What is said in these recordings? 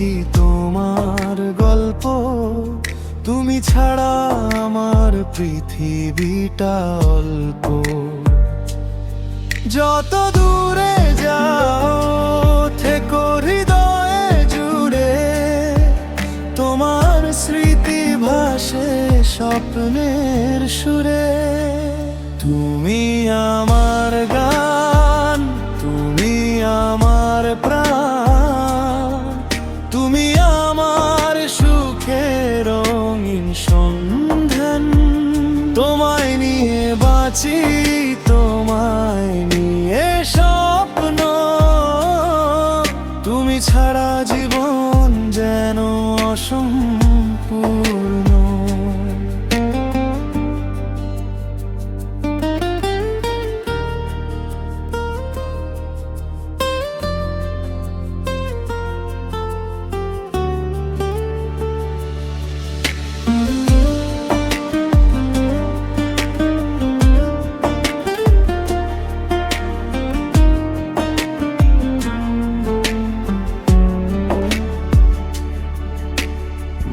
লিখি তোমার গল্প। তুমি ছাড়া আমার পৃথিবীটা অল্প। যত দূরে যাও থেকো হৃদয়ে জুড়ে, তোমার স্মৃতি ভাসে স্বপ্নের সুরে। তুমি আমার গান, তুমি আমার প্রাণ, তুমি আমার সুখের রঙিন সন্ধান। তোমায় নিয়ে বাঁচি, তোমায় নিয়ে স্বপ্ন। তুমি ছাড়া জীবন যেন অসম্পূর্ণ।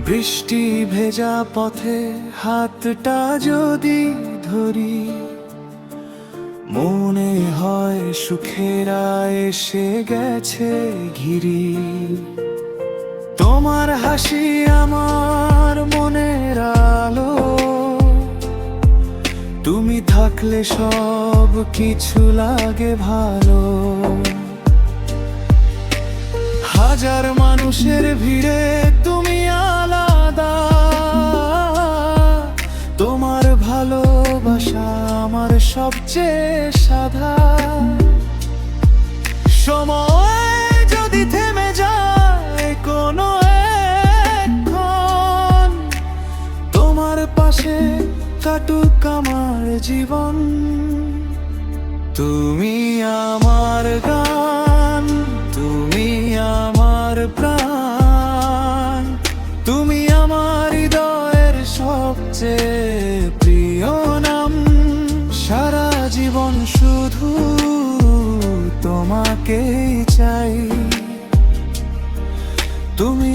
বৃষ্টি ভেজা পথে হাতটা যদি ধরি, মনে হয় সুখেরা এসে গেছে ঘিরি। তোমার হাসি আমার মনের আলো, তুমি থাকলে সব কিছু লাগে ভালো। হাজার মানুষের ভিড়ে তুমি আলাদা, তোমার ভালোবাসা আমার সবচেয়ে সাধা। সময় যদি থেমে যায় কোনো একক্ষণ, তোমার পাশে কাটুক আমার জীবন। তুমি আমার গান, তুমি আমার প্রাণ, তুমি আমার হৃদয়ের সবচেয়ে প্রিয় নাম। সারা জীবন শুধু তোমাকেই চাই, তুমি